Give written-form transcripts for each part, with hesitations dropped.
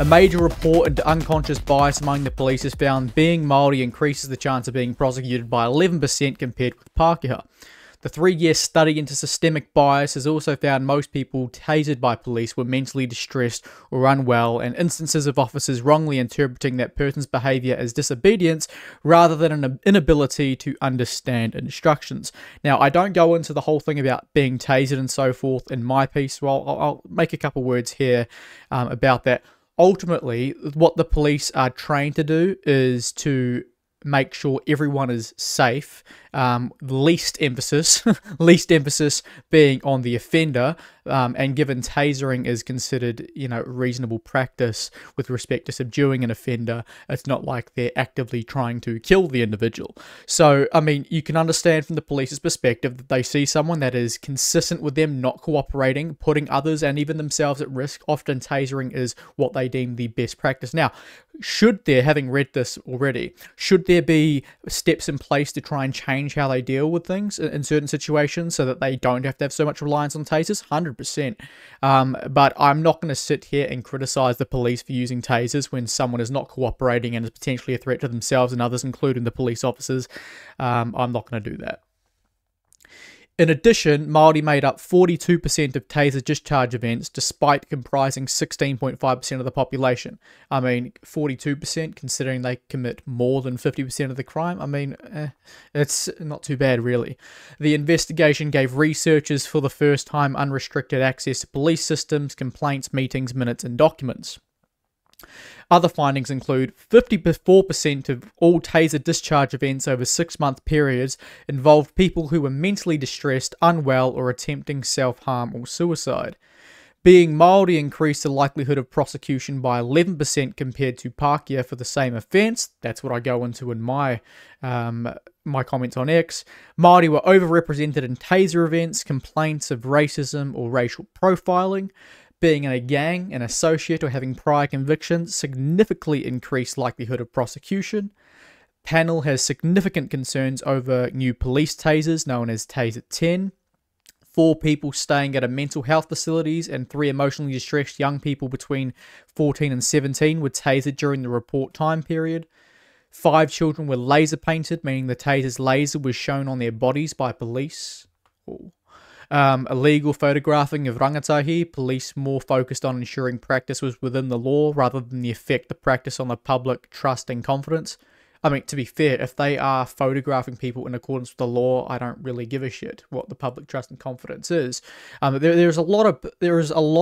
A major report into unconscious bias among the police has found being Māori increases the chance of being prosecuted by 11% compared with Pākehā. The 3-year study into systemic bias has also found most people tasered by police were mentally distressed or unwell, and instances of officers wrongly interpreting that person's behaviour as disobedience rather than an inability to understand instructions. Now, I don't go into the whole thing about being tasered and so forth in my piece, so I'll make a couple words here about that. Ultimately, what the police are trained to do is to make sure everyone is safe. Least emphasis being on the offender, and given tasering is considered, reasonable practice with respect to subduing an offender, it's not like they're actively trying to kill the individual. So, I mean, you can understand from the police's perspective that they see someone that is consistent with them not cooperating, putting others and even themselves at risk. Often tasering is what they deem the best practice. Now, having read this already, should there be steps in place to try and change how they deal with things in certain situations so that they don't have to have so much reliance on tasers? 100%. But I'm not going to sit here and criticize the police for using tasers when someone is not cooperating and is potentially a threat to themselves and others, including the police officers. I'm not going to do that. In addition, Māori made up 42% of taser discharge events, despite comprising 16.5% of the population. I mean, 42%, considering they commit more than 50% of the crime. I mean, it's not too bad, really. The investigation gave researchers for the first time unrestricted access to police systems, complaints, meetings, minutes, and documents. Other findings include 54% of all taser discharge events over 6-month periods involved people who were mentally distressed, unwell, or attempting self-harm or suicide. Being Māori increased the likelihood of prosecution by 11% compared to Pākehā for the same offence. That's what I go into in my comments on X. Māori were overrepresented in taser events, complaints of racism or racial profiling. Being in a gang, an associate, or having prior convictions significantly increased likelihood of prosecution. Panel has significant concerns over new police tasers, known as Taser 10. 4 people staying at a mental health facilities and 3 emotionally distressed young people between 14 and 17 were tasered during the report time period. 5 children were laser painted, meaning the taser's laser was shown on their bodies by police. Illegal photographing of rangatahi, police more focused on ensuring practice was within the law rather than the effect of practice on the public trust and confidence. I mean, to be fair, if they are photographing people in accordance with the law, I don't really give a shit what the public trust and confidence is. There is a lot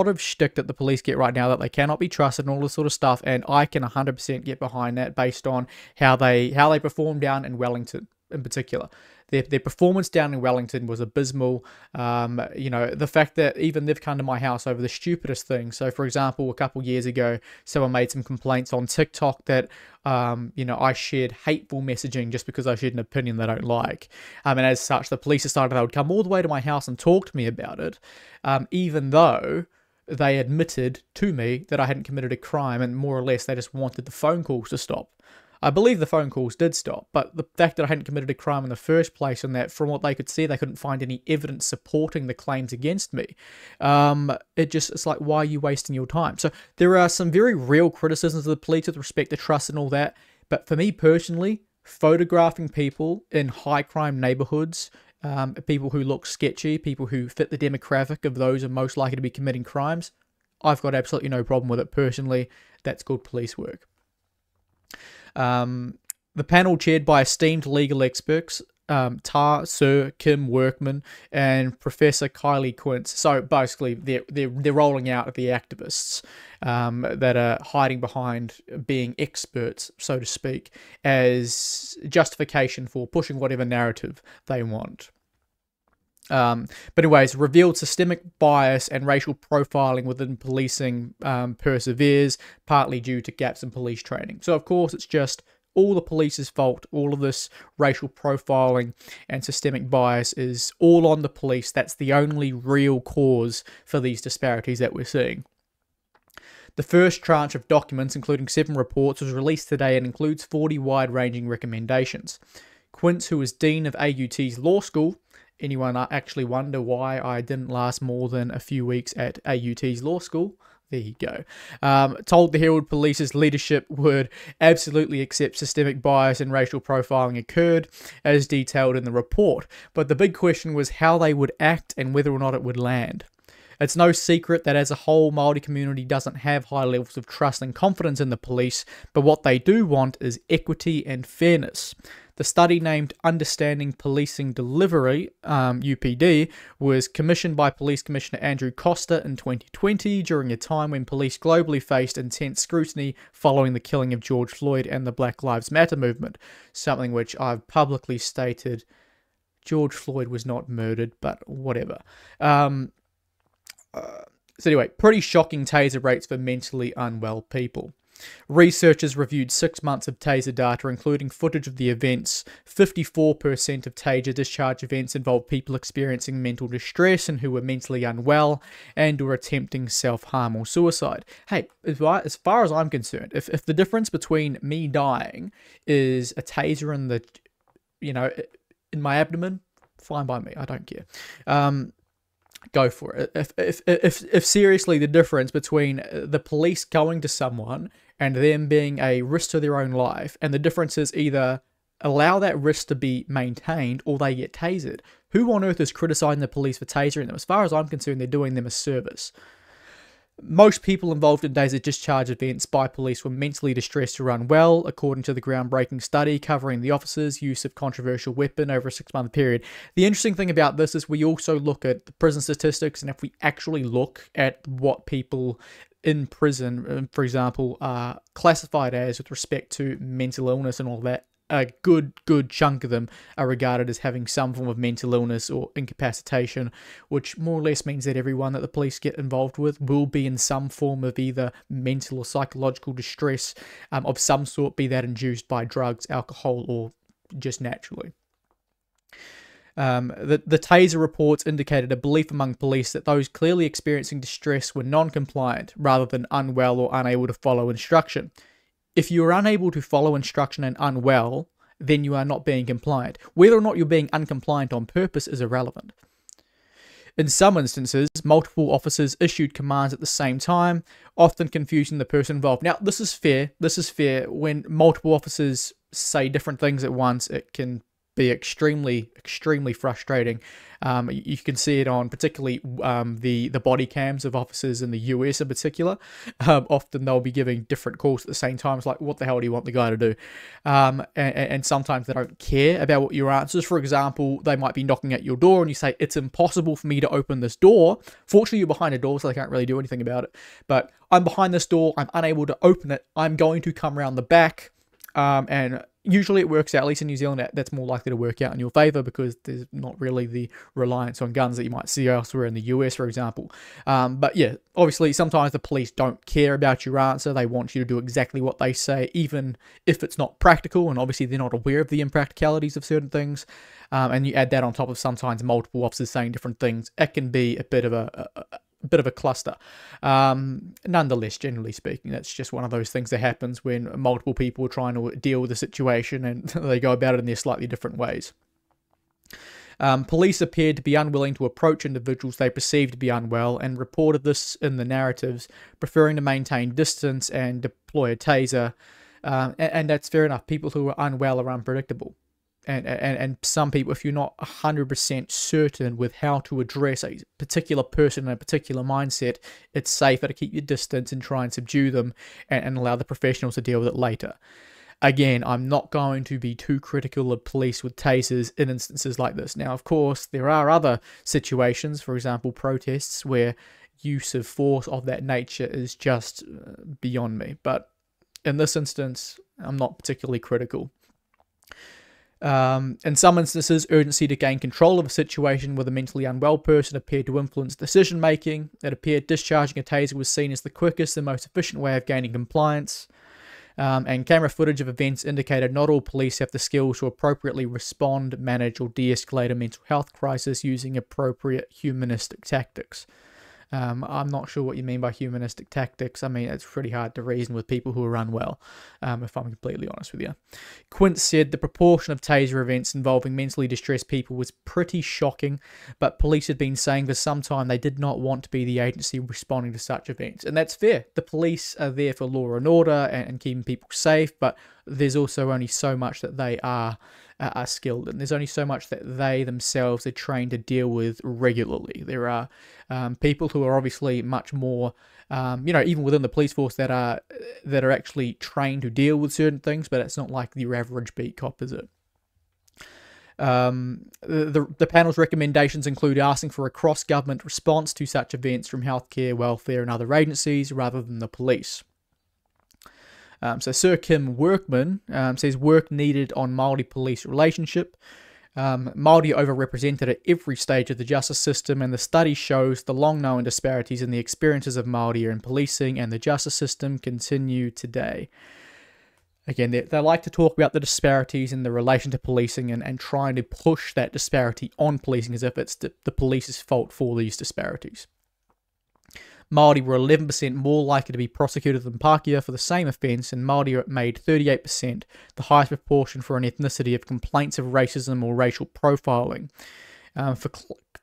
of shtick that the police get right now that they cannot be trusted and all this sort of stuff, and I can 100% get behind that based on how they perform down in Wellington in particular. Their performance down in Wellington was abysmal. The fact that even they've come to my house over the stupidest things. So, for example, a couple years ago, someone made some complaints on TikTok that, I shared hateful messaging just because I shared an opinion they don't like. And as such, the police decided they would come all the way to my house and talk to me about it, even though they admitted to me that I hadn't committed a crime, and more or less they just wanted the phone calls to stop. I believe the phone calls did stop, but the fact that I hadn't committed a crime in the first place, and that from what they could see, they couldn't find any evidence supporting the claims against me. It's like, why are you wasting your time? So there are some very real criticisms of the police with respect to trust and all that. But for me personally, photographing people in high crime neighborhoods, people who look sketchy, people who fit the demographic of those who are most likely to be committing crimes, I've got absolutely no problem with it personally. That's good police work. The panel chaired by esteemed legal experts, Sir Kim Workman and Professor Kylie Quince. So basically, they're rolling out the activists that are hiding behind being experts, so to speak, as justification for pushing whatever narrative they want. But anyways, revealed systemic bias and racial profiling within policing perseveres, partly due to gaps in police training. So of course it's just all the police's fault. All of this racial profiling and systemic bias is all on the police. That's the only real cause for these disparities that we're seeing. The first tranche of documents, including 7 reports, was released today and includes 40 wide-ranging recommendations. Quince, who is Dean of AUT's Law School, anyone actually wonder why I didn't last more than a few weeks at AUT's Law School? There you go. Told the Herald Police's leadership would absolutely accept systemic bias and racial profiling occurred, as detailed in the report. But the big question was how they would act and whether or not it would land. It's no secret that as a whole, Māori community doesn't have high levels of trust and confidence in the police, but what they do want is equity and fairness. The study, named Understanding Policing Delivery, UPD, was commissioned by Police Commissioner Andrew Costa in 2020 during a time when police globally faced intense scrutiny following the killing of George Floyd and the Black Lives Matter movement, something which I've publicly stated George Floyd was not murdered, but whatever. So anyway, pretty shocking taser rates for mentally unwell people. Researchers reviewed 6 months of taser data, including footage of the events. 54% of taser discharge events involved people experiencing mental distress and who were mentally unwell and were attempting self-harm or suicide. Hey, as far as I'm concerned, if the difference between me dying is a taser in the, in my abdomen, fine by me. I don't care. Go for it. If seriously the difference between the police going to someone and them being a risk to their own life, and the difference is either allow that risk to be maintained or they get tasered, who on earth is criticizing the police for tasering them? As far as I'm concerned, they're doing them a service. Most people involved in taser discharge events by police were mentally distressed or unwell, according to the groundbreaking study covering the officers' use of controversial weapon over a 6-month period. The interesting thing about this is we also look at the prison statistics, and if we actually look at what people in prison, for example, are classified as with respect to mental illness and all that, a good chunk of them are regarded as having some form of mental illness or incapacitation, which more or less means that everyone that the police get involved with will be in some form of either mental or psychological distress of some sort, be that induced by drugs, alcohol, or just naturally. The taser reports indicated a belief among police that those clearly experiencing distress were non-compliant rather than unwell or unable to follow instruction. If you are unable to follow instruction and unwell, then you are not being compliant. Whether or not you're being uncompliant on purpose is irrelevant. In some instances, multiple officers issued commands at the same time, often confusing the person involved. Now, this is fair. When multiple officers say different things at once, it can be extremely frustrating. You can see it on particularly the body cams of officers in the US in particular. Often they'll be giving different calls at the same time. It's like, what the hell do you want the guy to do? And sometimes they don't care about what your answers. For example, they might be knocking at your door and you say, it's impossible for me to open this door. Fortunately, you're behind a door, so they can't really do anything about it. But I'm behind this door. I'm unable to open it. I'm going to come around the back. And usually it works out, at least in New Zealand, that's more likely to work out in your favour because there's not really the reliance on guns that you might see elsewhere in the US, for example. But yeah, obviously sometimes the police don't care about your answer. They want you to do exactly what they say, even if it's not practical, and obviously they're not aware of the impracticalities of certain things. And you add that on top of sometimes multiple officers saying different things, it can be a bit of a cluster. Nonetheless, generally speaking, that's just one of those things that happens when multiple people are trying to deal with a situation and they go about it in their slightly different ways. Police appeared to be unwilling to approach individuals they perceived to be unwell and reported this in the narratives, preferring to maintain distance and deploy a taser. And that's fair enough. People who are unwell are unpredictable. And some people, if you're not 100% certain with how to address a particular person in a particular mindset, it's safer to keep your distance and try and subdue them and allow the professionals to deal with it later. Again, I'm not going to be too critical of police with tasers in instances like this. Now, of course, there are other situations, for example, protests, where use of force of that nature is just beyond me. But in this instance, I'm not particularly critical. In some instances, urgency to gain control of a situation with a mentally unwell person appeared to influence decision making. It appeared discharging a taser was seen as the quickest and most efficient way of gaining compliance. And camera footage of events indicated not all police have the skills to appropriately respond, manage, or de-escalate a mental health crisis using appropriate humanistic tactics. I'm not sure what you mean by humanistic tactics. I mean, it's pretty hard to reason with people who are unwell, if I'm completely honest with you. Quint said the proportion of taser events involving mentally distressed people was pretty shocking, but police had been saying for some time they did not want to be the agency responding to such events. And that's fair. The police are there for law and order and keeping people safe, but there's also only so much that they are skilled in. There's only so much that they themselves are trained to deal with regularly. There are people who are obviously much more, even within the police force that are actually trained to deal with certain things, but it's not like your average beat cop, is it? The panel's recommendations include asking for a cross-government response to such events from healthcare, welfare, and other agencies rather than the police. So Sir Kim Workman says work needed on Māori police relationship. Māori are overrepresented at every stage of the justice system, and the study shows the long-known disparities in the experiences of Māori in policing and the justice system continue today. Again, they like to talk about the disparities in the relation to policing and trying to push that disparity on policing as if it's the police's fault for these disparities. Māori were 11% more likely to be prosecuted than Pākehā for the same offence, and Māori made 38%, the highest proportion for an ethnicity, of complaints of racism or racial profiling.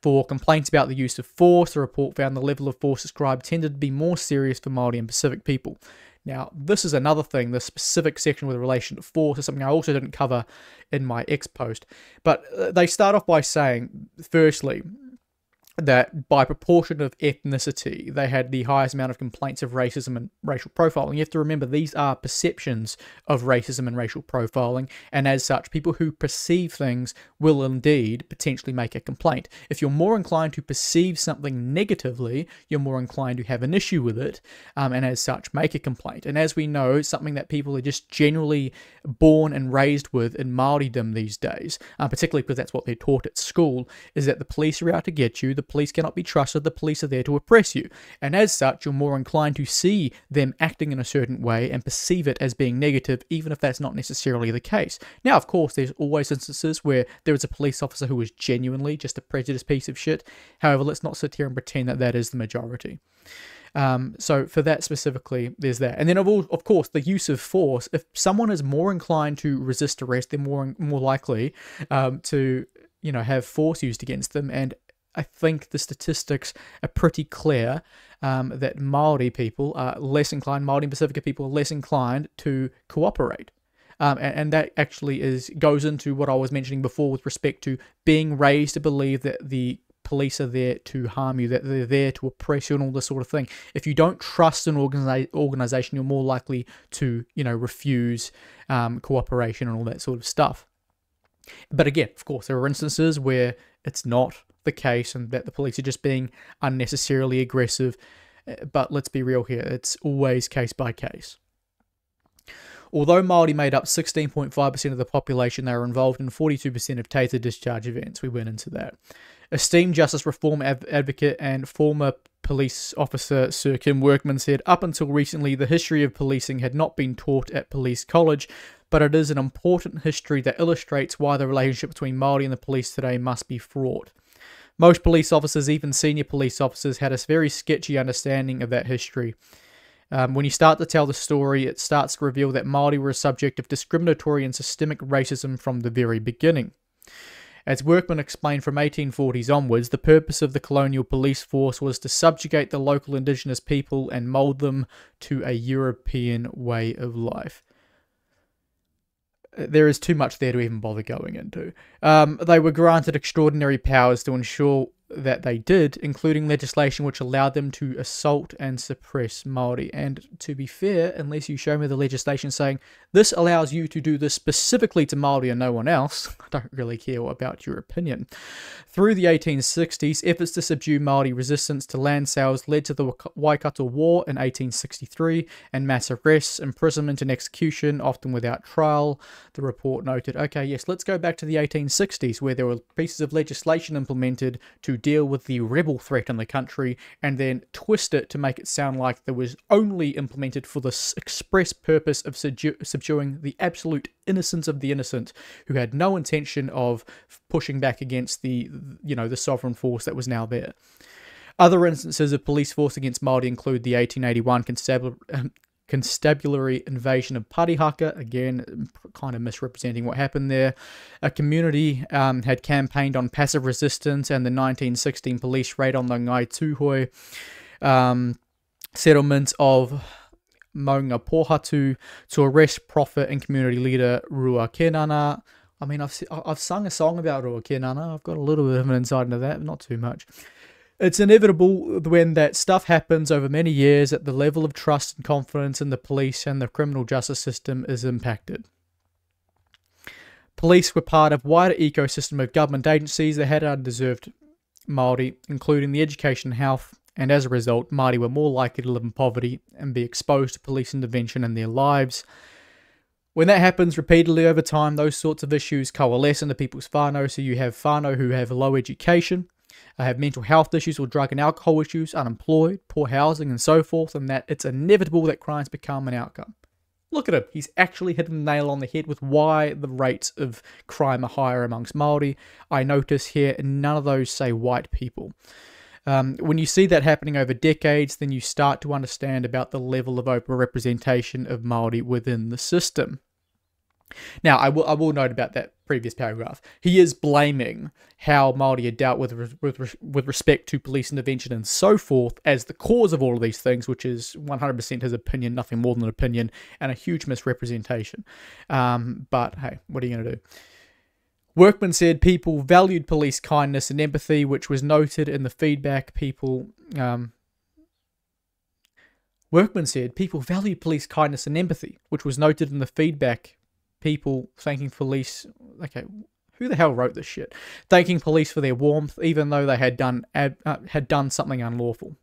For complaints about the use of force, the report found the level of force described tended to be more serious for Māori and Pacific people. Now, this is another thing, the specific section with relation to force is something I also didn't cover in my X post. But they start off by saying, firstly, that by proportion of ethnicity, they had the highest amount of complaints of racism and racial profiling. You have to remember, these are perceptions of racism and racial profiling, and as such, people who perceive things will indeed potentially make a complaint. If you're more inclined to perceive something negatively, you're more inclined to have an issue with it, and as such, make a complaint. And as we know, something that people are just generally born and raised with in Māoridom these days, particularly because that's what they're taught at school, is that the police are out to get you, the police cannot be trusted, the police are there to oppress you. And as such, you're more inclined to see them acting in a certain way and perceive it as being negative, even if that's not necessarily the case. Now, of course, there's always instances where there is a police officer who is genuinely just a prejudiced piece of shit. However, let's not sit here and pretend that that is the majority. So for that specifically, there's that. And then, of course, the use of force. If someone is more inclined to resist arrest, they're more likely to have force used against them. And I think the statistics are pretty clear that Māori people are less inclined, Māori and Pacifica people are less inclined to cooperate. And that actually goes into what I was mentioning before with respect to being raised to believe that the police are there to harm you, that they're there to oppress you and all this sort of thing. If you don't trust an organization, you're more likely to, refuse cooperation and all that sort of stuff. But again, of course, there are instances where it's not the case and that the police are just being unnecessarily aggressive. But let's be real here, it's always case by case. Although Māori made up 16.5% of the population, they were involved in 42% of taser discharge events. We went into that. Esteemed justice reform advocate and former police officer Sir Kim Workman said, up until recently, the history of policing had not been taught at police college, but it is an important history that illustrates why the relationship between Māori and the police today must be fraught. Most police officers, even senior police officers, had a very sketchy understanding of that history. When you start to tell the story, it starts to reveal that Māori were a subject of discriminatory and systemic racism from the very beginning. As Workman explained, from 1840s onwards, the purpose of the colonial police force was to subjugate the local indigenous people and mould them to a European way of life. There is too much there to even bother going into. They were granted extraordinary powers to ensure that they did, including legislation which allowed them to assault and suppress Māori. And to be fair, unless you show me the legislation saying, this allows you to do this specifically to Māori and no one else, I don't really care about your opinion. Through the 1860s, efforts to subdue Māori resistance to land sales led to the Waikato War in 1863 and mass arrests, imprisonment and execution, often without trial. The report noted, okay, yes, let's go back to the 1860s where there were pieces of legislation implemented to deal with the rebel threat in the country and then twist it to make it sound like there was only implemented for the express purpose of subduing the absolute innocence of the innocent who had no intention of pushing back against the sovereign force that was now there. Other instances of police force against Māori include the 1881 constabulary invasion of Parihaka, again, kind of misrepresenting what happened there. A community had campaigned on passive resistance, and the 1916 police raid on the Ngai Tuhoi settlement of Maunga Pohatu to arrest prophet and community leader Rua Kenana. I mean, I've sung a song about Rua Kenana. I've got a little bit of an insight into that, but not too much. It's inevitable when that stuff happens over many years that the level of trust and confidence in the police and the criminal justice system is impacted. Police were part of a wider ecosystem of government agencies that had undeserved Māori, including the education and health, and as a result, Māori were more likely to live in poverty and be exposed to police intervention in their lives. When that happens repeatedly over time, those sorts of issues coalesce into people's whānau, so you have whānau who have low education, have mental health issues or drug and alcohol issues, unemployed, poor housing and so forth, and that it's inevitable that crimes become an outcome. Look at him, he's actually hit the nail on the head with why the rates of crime are higher amongst Māori. I notice here none of those say white people. When you see that happening over decades, then you start to understand about the level of overrepresentation of Māori within the system. Now, I will note about that previous paragraph. He is blaming how Māori are dealt with respect to police intervention and so forth as the cause of all of these things, which is 100% his opinion, nothing more than an opinion, and a huge misrepresentation. But hey, what are you going to do? Workman said people valued police kindness and empathy, which was noted in the feedback people... Workman said people valued police kindness and empathy, which was noted in the feedback people thanking police... Okay, who the hell wrote this shit? Thanking police for their warmth, even though they had done something unlawful.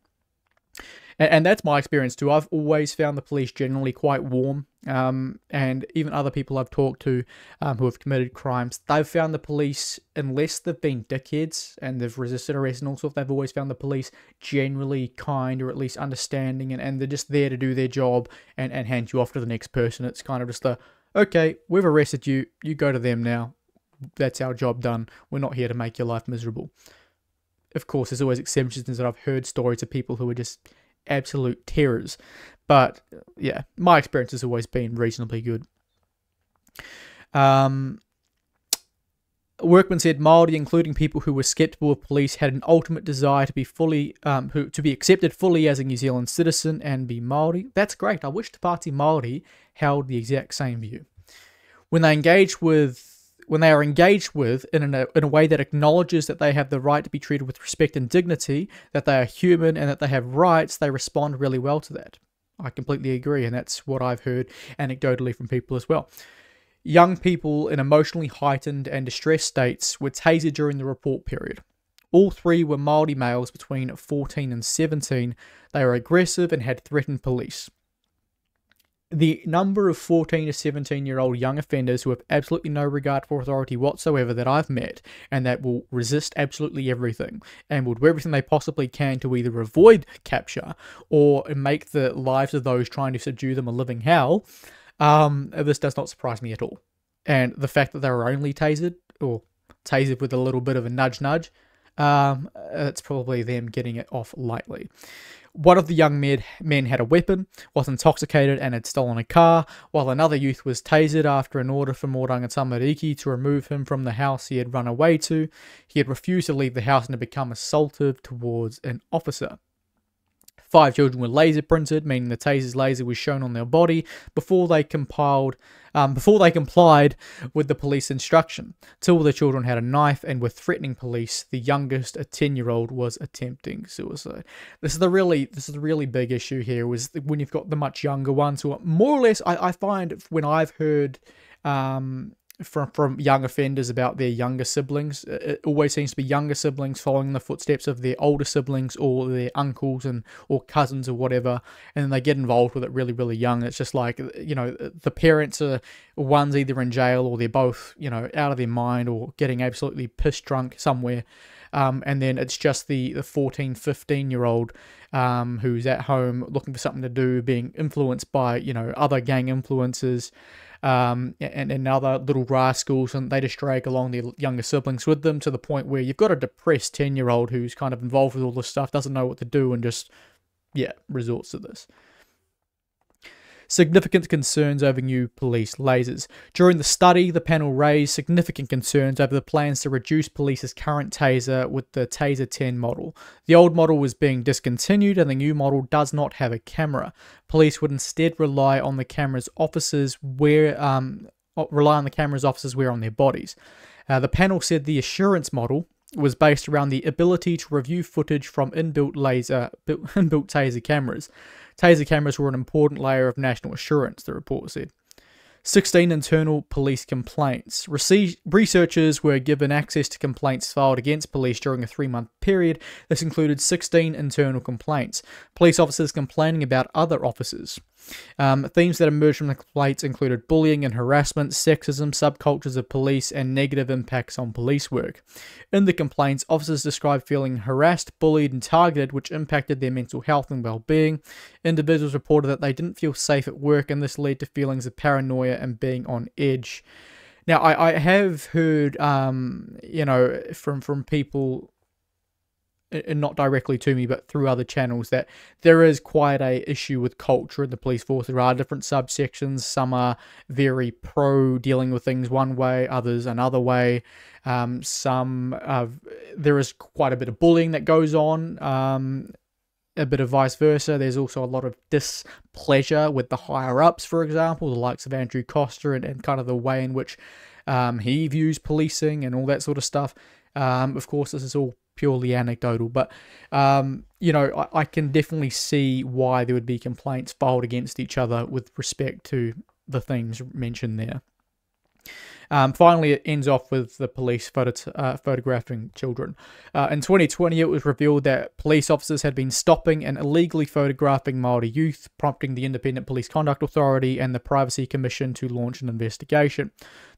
And that's my experience too. I've always found the police generally quite warm. And even other people I've talked to who have committed crimes, they've found the police, unless they've been dickheads and they've resisted arrest and all sorts, they've always found the police generally kind or at least understanding, and they're just there to do their job and hand you off to the next person. It's kind of just okay, we've arrested you, you go to them now. That's our job done. We're not here to make your life miserable. Of course, there's always exceptions, and I've heard stories of people who are just absolute terrors. But yeah, my experience has always been reasonably good. Workman said Māori, including people who were sceptical of police, had an ultimate desire to be accepted fully as a New Zealand citizen and be Māori. That's great. I wish Te Pāti Māori held the exact same view. When they are engaged with in a way that acknowledges that they have the right to be treated with respect and dignity, that they are human and that they have rights, they respond really well to that. I completely agree, and that's what I've heard anecdotally from people as well. Young people in emotionally heightened and distressed states were tasered during the report period. All three were Māori males between 14 and 17. They were aggressive and had threatened police. The number of 14 to 17-year-old young offenders who have absolutely no regard for authority whatsoever that I've met, and that will resist absolutely everything and will do everything they possibly can to either avoid capture or make the lives of those trying to subdue them a living hell, this does not surprise me at all. And the fact that they were only tasered, or tasered with a little bit of a nudge, it's probably them getting it off lightly. One of the young men had a weapon, was intoxicated and had stolen a car, while another youth was tasered after an order from Oranga Tamariki to remove him from the house he had run away to. He had refused to leave the house and had become assaultive towards an officer. 5 children were laser printed, meaning the taser's laser was shown on their body before they complied with the police instruction. 2 of the children had a knife and were threatening police. The youngest, a 10-year-old, was attempting suicide. This is the really big issue here, was when you've got the much younger ones who are more or less, I find when I've heard from young offenders about their younger siblings, it always seems to be younger siblings following the footsteps of their older siblings or their uncles or cousins or whatever, and then they get involved with it really, really young. It's just like, the parents are, one's either in jail or they're both, out of their mind or getting absolutely piss drunk somewhere. And then it's just the 14, 15-year-old who's at home looking for something to do, being influenced by, other gang influences, and other little rascals, and they just drag along their younger siblings with them, to the point where you've got a depressed 10-year-old who's kind of involved with all this stuff, doesn't know what to do, and just, yeah, resorts to this. Significant concerns over new police lasers. During the study, the panel raised significant concerns over the plans to reduce police's current taser with the Taser 10 model. The old model was being discontinued, and the new model does not have a camera. Police would instead rely on the cameras officers wear on their bodies. The panel said the assurance model was based around the ability to review footage from inbuilt taser cameras. Taser cameras were an important layer of national assurance, the report said. 16 internal police complaints. Researchers were given access to complaints filed against police during a 3-month period. This included 16 internal complaints. Police officers complaining about other officers. Themes that emerged from the complaints included bullying and harassment, sexism, subcultures of police, and negative impacts on police work. In the complaints, officers described feeling harassed, bullied, and targeted, which impacted their mental health and well-being. Individuals reported that they didn't feel safe at work, and this led to feelings of paranoia and being on edge. Now, I have heard, from people, and not directly to me, but through other channels, that there is quite a issue with culture in the police force. There are different subsections. Some are very pro dealing with things one way, others another way. There is quite a bit of bullying that goes on, a bit of vice versa. There's also a lot of displeasure with the higher-ups, for example, the likes of Andrew Coster, and kind of the way in which he views policing and all that sort of stuff. Of course, this is all purely anecdotal, but I can definitely see why there would be complaints filed against each other with respect to the things mentioned there. Finally, it ends off with the police photographing children. In 2020, it was revealed that police officers had been stopping and illegally photographing Māori youth, prompting the Independent Police Conduct Authority and the Privacy Commission to launch an investigation.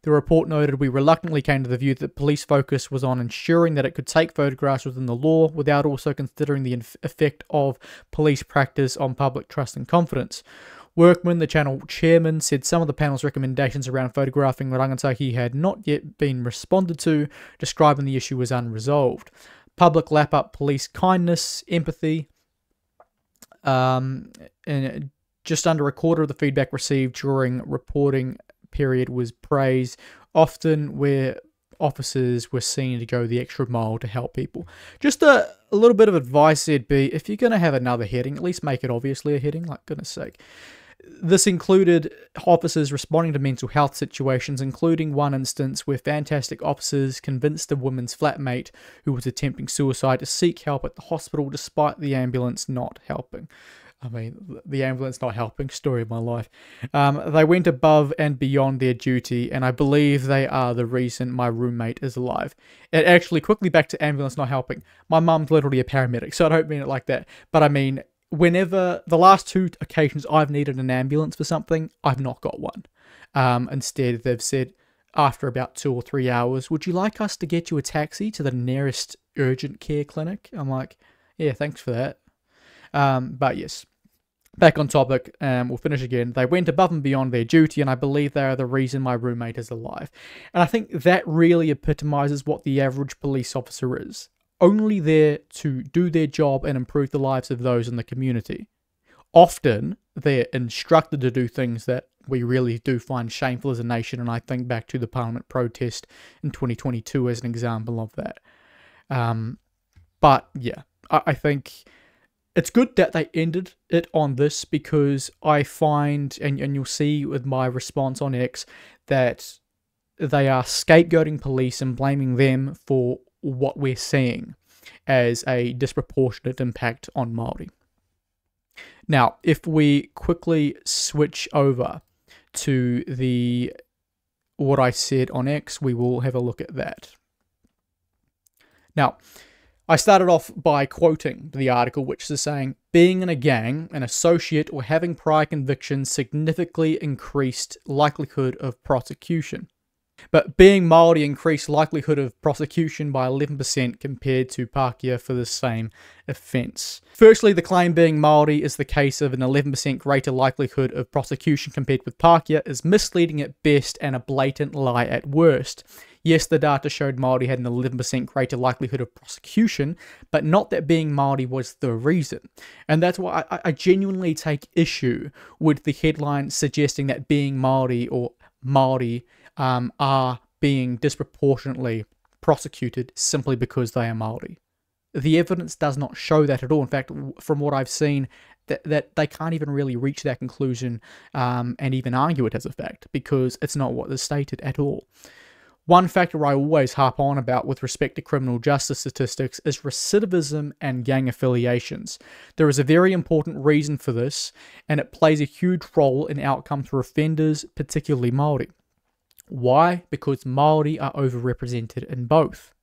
The report noted, "We reluctantly came to the view that police focus was on ensuring that it could take photographs within the law without also considering the effect of police practice on public trust and confidence." Workman, the channel chairman, said some of the panel's recommendations around photographing rangatahi had not yet been responded to, describing the issue as unresolved. Public lap-up police kindness, empathy, and just under a quarter of the feedback received during reporting period was praised, often where officers were seen to go the extra mile to help people. Just a little bit of advice there'd be, if you're going to have another heading, at least make it obviously a heading, like goodness sake. This included officers responding to mental health situations, including one instance where fantastic officers convinced a woman's flatmate who was attempting suicide to seek help at the hospital despite the ambulance not helping. I mean, the ambulance not helping, story of my life. They went above and beyond their duty, and I believe they are the reason my roommate is alive. And actually, quickly back to ambulance not helping. My mum's literally a paramedic, so I don't mean it like that. But I mean, whenever, the last 2 occasions I've needed an ambulance for something, I've not got one. Instead, they've said, after about 2 or 3 hours, "Would you like us to get you a taxi to the nearest urgent care clinic?" I'm like, yeah, thanks for that. But yes, back on topic, we'll finish again. They went above and beyond their duty, and I believe they are the reason my roommate is alive. And I think that really epitomizes what the average police officer is. Only there to do their job and improve the lives of those in the community. Often, they're instructed to do things that we really do find shameful as a nation, and I think back to the Parliament protest in 2022 as an example of that. But yeah, I think it's good that they ended it on this, because I find, and you'll see with my response on X, that they are scapegoating police and blaming them for what we're seeing as a disproportionate impact on Māori. Now, if we quickly switch over to what I said on X, we will have a look at that. Now, I started off by quoting the article, which is saying, "Being in a gang, an associate, or having prior convictions significantly increased likelihood of prosecution." But being Māori increased likelihood of prosecution by 11% compared to Pākehā for the same offence. Firstly, the claim being Māori is the case of an 11% greater likelihood of prosecution compared with Pākehā is misleading at best and a blatant lie at worst. Yes, the data showed Māori had an 11% greater likelihood of prosecution, but not that being Māori was the reason. And that's why I genuinely take issue with the headline suggesting that being Māori or Māori are being disproportionately prosecuted simply because they are Māori. The evidence does not show that at all. In fact, from what I've seen, that they can't even really reach that conclusion and even argue it as a fact, because it's not what is stated at all. One factor I always harp on about with respect to criminal justice statistics is recidivism and gang affiliations. There is a very important reason for this, and it plays a huge role in outcomes for offenders, particularly Māori. Why? Because Māori are overrepresented in both.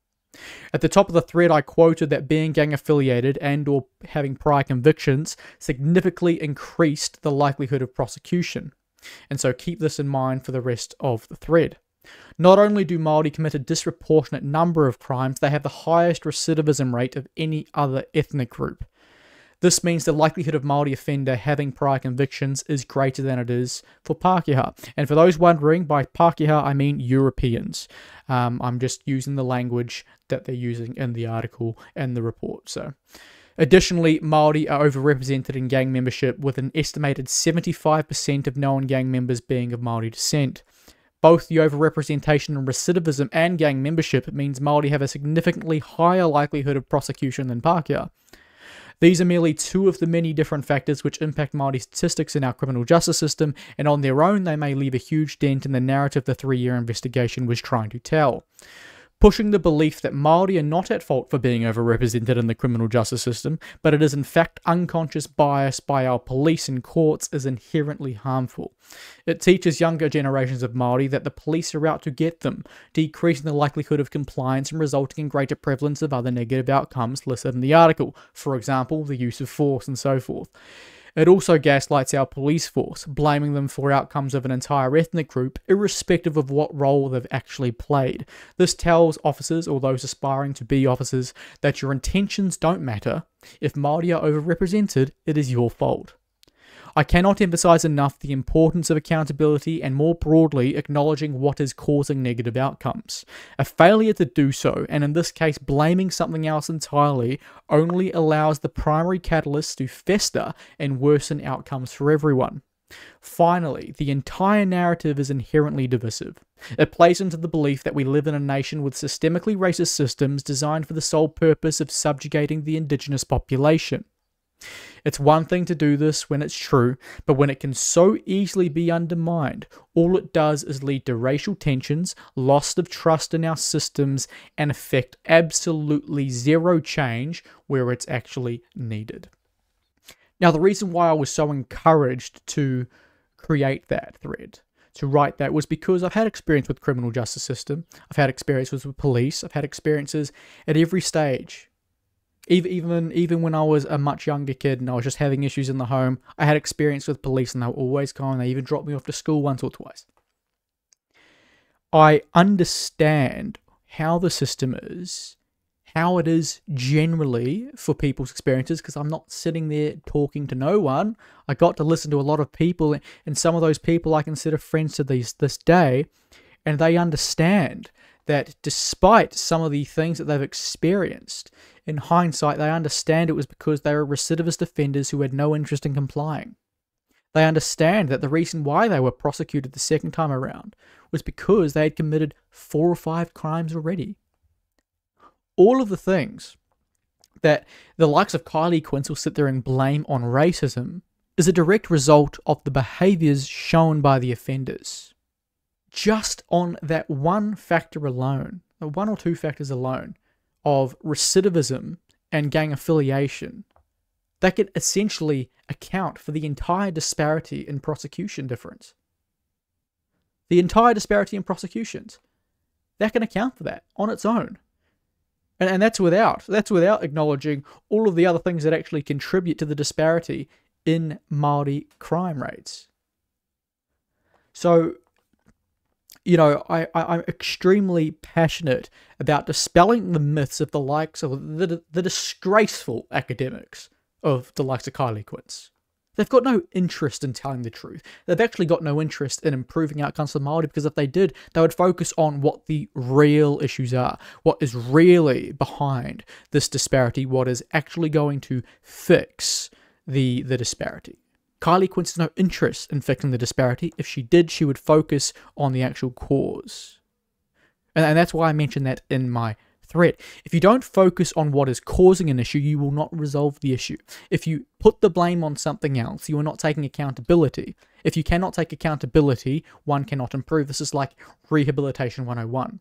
At the top of the thread, I quoted that being gang affiliated and or having prior convictions significantly increased the likelihood of prosecution. And so keep this in mind for the rest of the thread. Not only do Māori commit a disproportionate number of crimes, they have the highest recidivism rate of any other ethnic group. This means the likelihood of Māori offender having prior convictions is greater than it is for Pākehā. And for those wondering, by Pākehā I mean Europeans. I'm just using the language that they're using in the article and the report. So, additionally, Māori are overrepresented in gang membership, with an estimated 75% of known gang members being of Māori descent. Both the overrepresentation in recidivism and gang membership means Māori have a significantly higher likelihood of prosecution than Pākehā. These are merely two of the many different factors which impact Māori statistics in our criminal justice system, and on their own they may leave a huge dent in the narrative the 3-year investigation was trying to tell. Pushing the belief that Māori are not at fault for being overrepresented in the criminal justice system, but it is in fact unconscious bias by our police and courts, is inherently harmful. It teaches younger generations of Māori that the police are out to get them, decreasing the likelihood of compliance and resulting in greater prevalence of other negative outcomes listed in the article, for example, the use of force and so forth. It also gaslights our police force, blaming them for outcomes of an entire ethnic group, irrespective of what role they've actually played. This tells officers, or those aspiring to be officers, that your intentions don't matter. If Māori are overrepresented, it is your fault. I cannot emphasize enough the importance of accountability and, more broadly, acknowledging what is causing negative outcomes. A failure to do so, and in this case blaming something else entirely, only allows the primary catalyst to fester and worsen outcomes for everyone. Finally, the entire narrative is inherently divisive. It plays into the belief that we live in a nation with systemically racist systems designed for the sole purpose of subjugating the indigenous population. It's one thing to do this when it's true, but when it can so easily be undermined, all it does is lead to racial tensions, loss of trust in our systems, and effect absolutely zero change where it's actually needed. Now, the reason why I was so encouraged to create that thread, to write that, was because I've had experience with the criminal justice system, I've had experiences with police, I've had experiences at every stage. Even when I was a much younger kid and I was just having issues in the home, I had experience with police and they were always calm. They even dropped me off to school once or twice. I understand how the system is, how it is generally for people's experiences, because I'm not sitting there talking to no one. I got to listen to a lot of people, and some of those people I consider friends to this day, and they understand that despite some of the things that they've experienced, in hindsight, they understand it was because they were recidivist offenders who had no interest in complying. They understand that the reason why they were prosecuted the second time around was because they had committed 4 or 5 crimes already. All of the things that the likes of Kylie Quince will sit there and blame on racism is a direct result of the behaviours shown by the offenders. Just on that one factor alone, or 1 or 2 factors alone, of recidivism and gang affiliation, that could essentially account for the entire disparity in prosecution difference. The entire disparity in prosecutions. That can account for that on its own. And that's without acknowledging all of the other things that actually contribute to the disparity in Māori crime rates. So, I'm extremely passionate about dispelling the myths of the likes of the disgraceful academics of the likes of Kylie Quince. They've got no interest in telling the truth. They've actually got no interest in improving outcomes for Māori, because if they did, they would focus on what the real issues are, what is really behind this disparity, what is actually going to fix the disparity. Kylie Quince has no interest in fixing the disparity. If she did, she would focus on the actual cause. And that's why I mentioned that in my thread. If you don't focus on what is causing an issue, you will not resolve the issue. If you put the blame on something else, you are not taking accountability. If you cannot take accountability, one cannot improve. This is like Rehabilitation 101.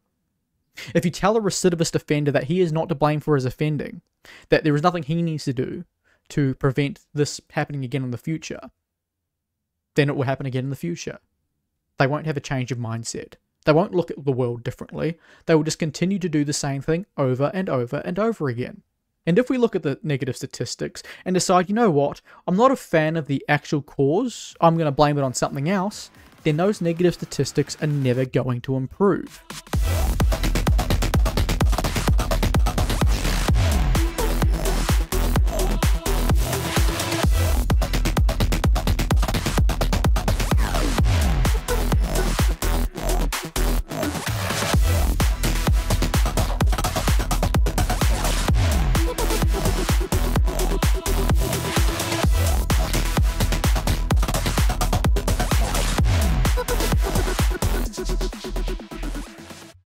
If you tell a recidivist offender that he is not to blame for his offending, that there is nothing he needs to do to prevent this happening again in the future, then it will happen again in the future. They won't have a change of mindset. They won't look at the world differently. They will just continue to do the same thing over and over and over again. And if we look at the negative statistics and decide, you know what, I'm not a fan of the actual cause, I'm going to blame it on something else, then those negative statistics are never going to improve.